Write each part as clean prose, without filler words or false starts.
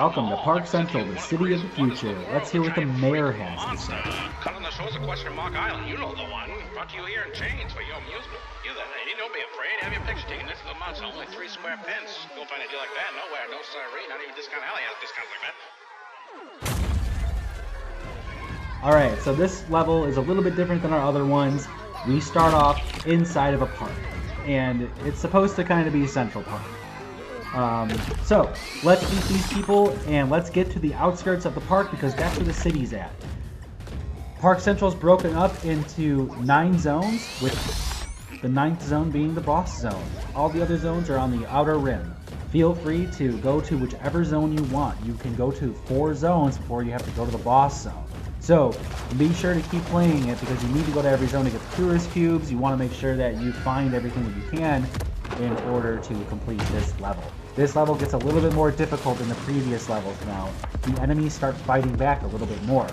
Welcome to Park Central, the city of the future. Let's hear what the mayor has to say. Calling the show's a question mark island. You know the one. Brought to you here in chains for your amusement. You that lady, don't be afraid. Have your picture taken. This little mouse only 3 square pence. Go find a deal like that nowhere. No siree. Not even Discount Alley has discounts like that. Alright, so this level is a little bit different than our other ones. We start off inside of a park, and it's supposed to kind of be Central Park. So, let's beat these people, and let's get to the outskirts of the park, because that's where the city's at. Park Central is broken up into 9 zones, with the 9th zone being the boss zone. All the other zones are on the outer rim. Feel free to go to whichever zone you want. You can go to 4 zones before you have to go to the boss zone. So, be sure to keep playing it, because you need to go to every zone to get the tourist cubes. You want to make sure that you find everything that you can in order to complete this level. This level gets a little bit more difficult than the previous levels now. The enemies start fighting back a little bit more.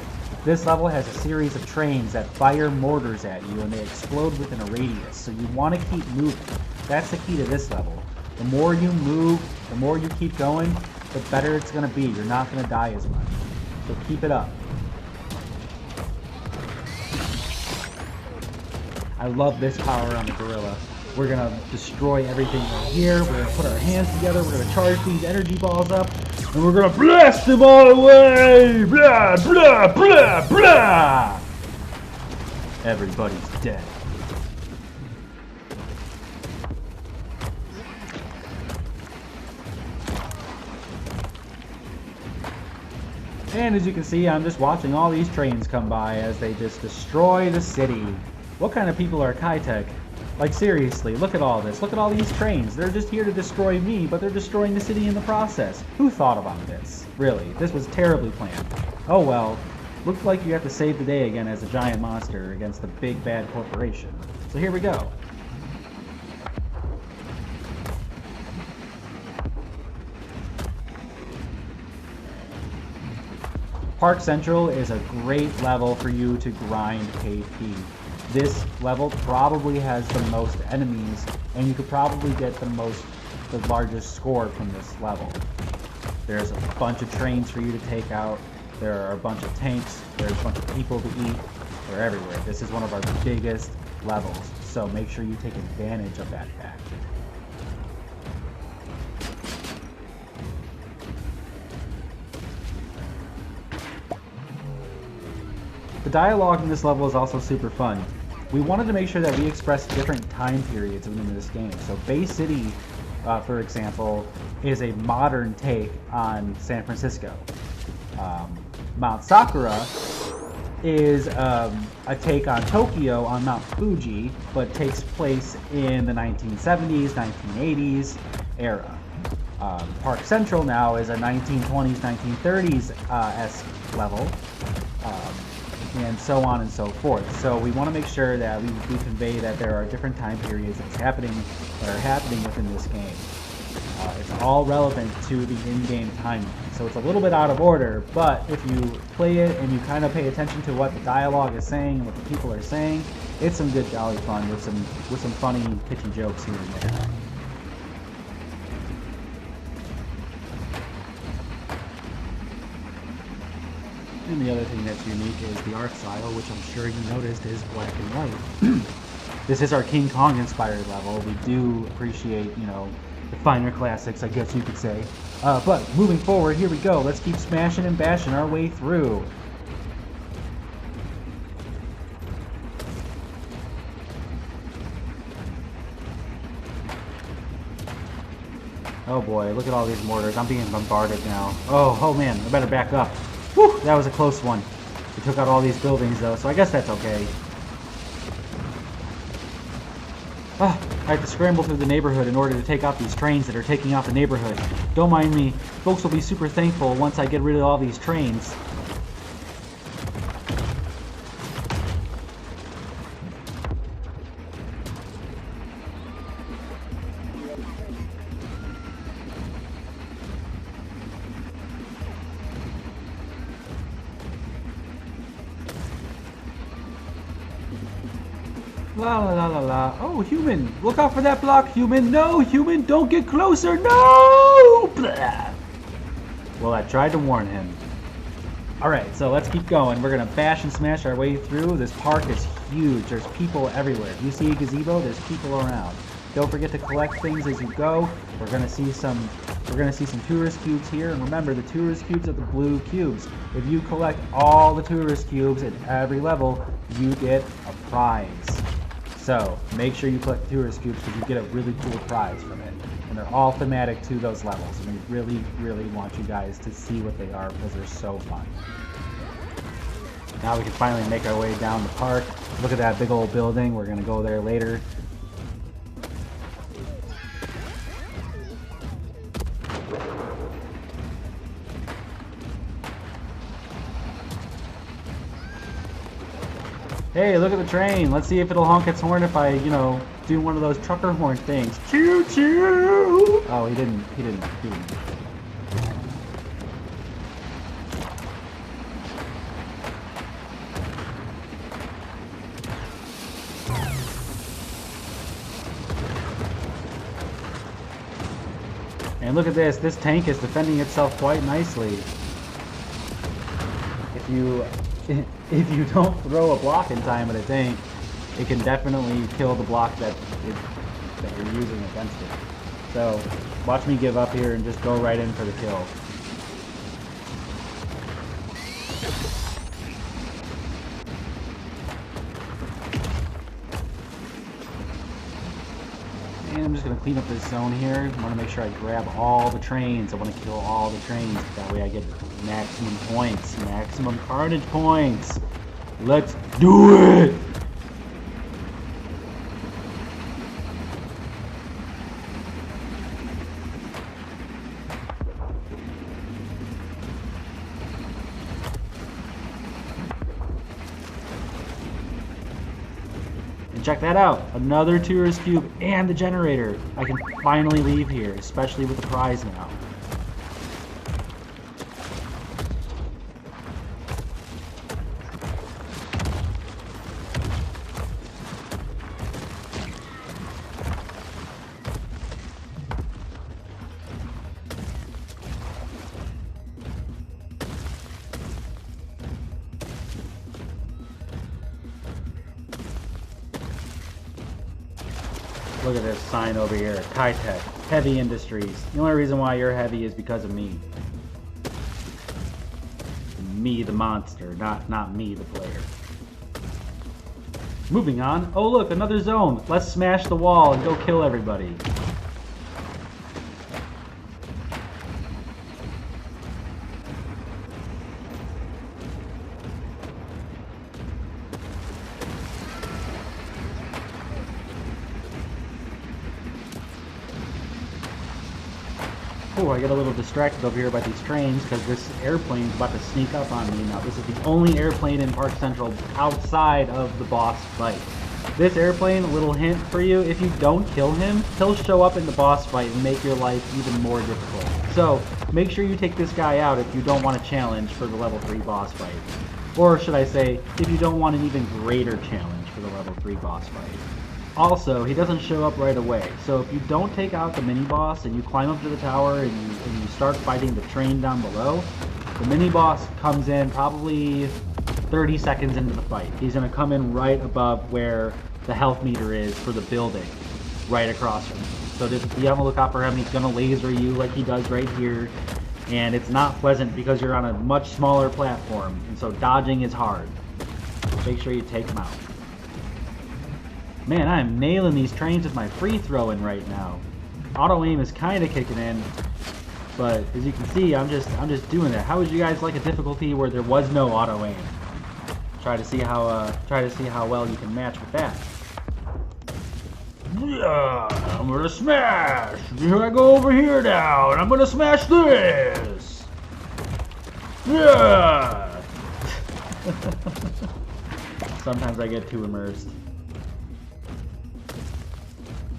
This level has a series of trains that fire mortars at you, and they explode within a radius, so you want to keep moving. That's the key to this level. The more you move, the more you keep going, the better it's going to be. You're not going to die as much. So keep it up. I love this power on the gorilla. We're going to destroy everything right here. We're going to put our hands together. We're going to charge these energy balls up. And we're going to blast them all away! Blah, blah, blah, blah! Everybody's dead. And as you can see, I'm just watching all these trains come by as they just destroy the city. What kind of people are Kitech? Like, seriously, look at all this. Look at all these trains. They're just here to destroy me, but they're destroying the city in the process. Who thought about this? Really, this was terribly planned. Oh well. Looks like you have to save the day again as a giant monster against the big bad corporation. So here we go. Park Central is a great level for you to grind KP. This level probably has the most enemies, and you could probably get the largest score from this level. There's a bunch of trains for you to take out. There are a bunch of tanks. There's a bunch of people to eat. They're everywhere. This is one of our biggest levels, so make sure you take advantage of that fact. The dialogue in this level is also super fun. We wanted to make sure that we express different time periods within this game. So Bay City, for example, is a modern take on San Francisco. Mount Sakura is a take on Tokyo on Mount Fuji, but takes place in the 1970s, 1980s era. Park Central now is a 1920s, 1930s-esque level. And so on and so forth. So we want to make sure that we convey that there are different time periods that are happening within this game. It's all relevant to the in-game timeline. So it's a little bit out of order, but if you play it and you kind of pay attention to what the dialogue is saying and what the people are saying, it's some good jolly fun with some funny pitchy jokes here and there. And the other thing that's unique is the art style, which I'm sure you noticed is black and white. This is our King Kong inspired level. We do appreciate, you know, the finer classics, I guess you could say. But moving forward, here we go. Let's keep smashing and bashing our way through. Oh boy, look at all these mortars. I'm being bombarded now. Oh man, I better back up. Whew, that was a close one. We took out all these buildings though, so I guess that's okay. I had to scramble through the neighborhood in order to take out these trains that are taking out the neighborhood. Don't mind me. Folks will be super thankful once I get rid of all these trains. La la la la la. Oh, human! Look out for that block, human! No, human! Don't get closer! No! Blah. Well, I tried to warn him. Alright, so let's keep going. We're going to bash and smash our way through. This park is huge. There's people everywhere. If you see a gazebo, there's people around. Don't forget to collect things as you go. We're going to see some tourist cubes here. And remember, the tourist cubes are the blue cubes. If you collect all the tourist cubes at every level, you get a prize. So make sure you collect the tourist cubes because you get a really cool prize from it. And they're all thematic to those levels. And we really, really want you guys to see what they are because they're so fun. Now we can finally make our way down the park. Look at that big old building. We're going to go there later. Hey, look at the train. Let's see if it'll honk its horn if I, you know, do one of those trucker horn things. Choo choo! Oh, he didn't. And look at this. This tank is defending itself quite nicely. If you don't throw a block in time at a tank, it can definitely kill the block that you're using against it. So watch me give up here and just go right in for the kill. And I'm just going to clean up this zone here. I want to make sure I grab all the trains. I want to kill all the trains. That way I get maximum points. Maximum carnage points. Let's do it! And check that out. Another tourist cube and the generator. I can finally leave here, especially with the prize now. Look at this sign over here, Kitech, Heavy Industries. The only reason why you're heavy is because of me. Me the monster, not me the player. Moving on. Oh look, another zone. Let's smash the wall and go kill everybody. Oh, I get a little distracted over here by these trains because this airplane is about to sneak up on me. Now, this is the only airplane in Park Central outside of the boss fight. This airplane, a little hint for you, if you don't kill him, he'll show up in the boss fight and make your life even more difficult. So, make sure you take this guy out if you don't want a challenge for the level 3 boss fight. Or should I say, if you don't want an even greater challenge for the level 3 boss fight. Also, he doesn't show up right away, so if you don't take out the mini-boss and you climb up to the tower and you start fighting the train down below, the mini-boss comes in probably 30 seconds into the fight. He's going to come in right above where the health meter is for the building, right across from you. So just be on the lookout for him. He's going to laser you like he does right here, and it's not pleasant because you're on a much smaller platform, and so dodging is hard. Make sure you take him out. Man, I am nailing these trains with my free throwing right now. Auto aim is kind of kicking in, but as you can see, I'm just doing that. How would you guys like a difficulty where there was no auto aim? Try to see how well you can match with that. Yeah, I'm gonna smash. Here I go over here now, and I'm gonna smash this. Yeah. Sometimes I get too immersed.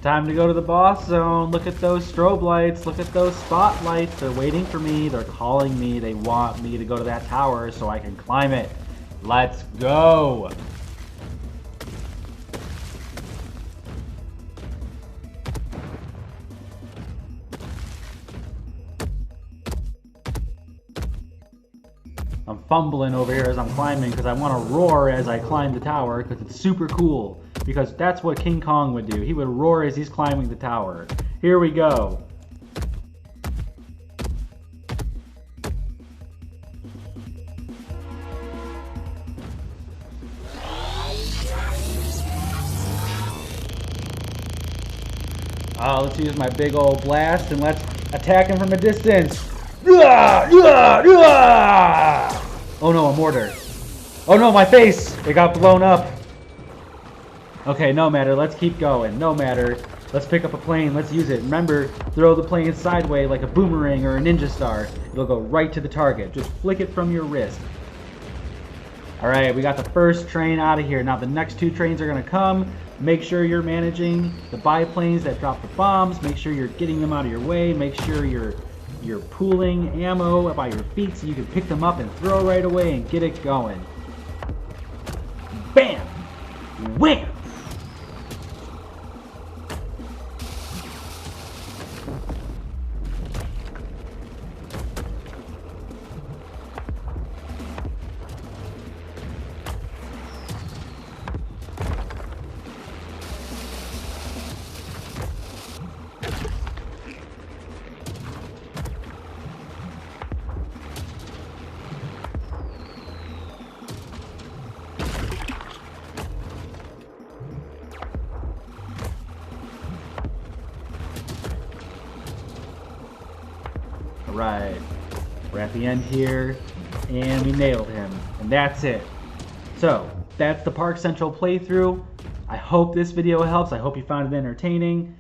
Time to go to the boss zone. Look at those strobe lights. Look at those spotlights. They're waiting for me. They're calling me. They want me to go to that tower so I can climb it. Let's go. I'm fumbling over here as I'm climbing because I want to roar as I climb the tower because it's super cool. Because that's what King Kong would do. He would roar as he's climbing the tower. Here we go. Let's use my big old blast and let's attack him from a distance. Oh no, a mortar. Oh no, my face! It got blown up. Okay, no matter. Let's keep going. No matter. Let's pick up a plane. Let's use it. Remember, throw the plane sideways like a boomerang or a ninja star. It'll go right to the target. Just flick it from your wrist. Alright, we got the first train out of here. Now the next 2 trains are going to come. Make sure you're managing the biplanes that drop the bombs. Make sure you're getting them out of your way. Make sure you're pooling ammo by your feet so you can pick them up and throw right away and get it going. Bam! Wham! Right, we're at the end here, and we nailed him, and that's it. So, that's the Park Central playthrough. I hope this video helps. I hope you found it entertaining.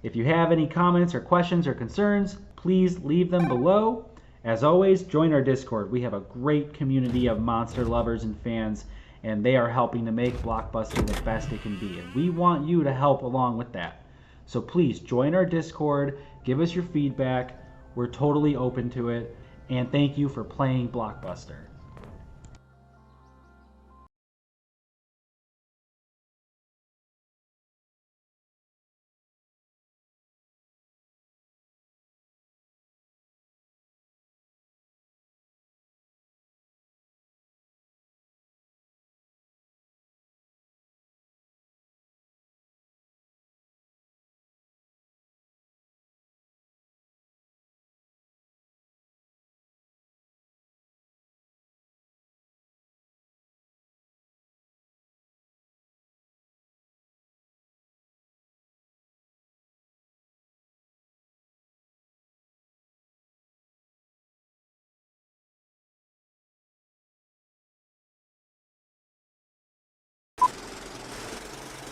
If you have any comments or questions or concerns, please leave them below. As always, join our Discord. We have a great community of monster lovers and fans, and they are helping to make Blockbuster the best it can be, and we want you to help along with that. So please join our Discord, give us your feedback. We're totally open to it, and thank you for playing Blockbuster.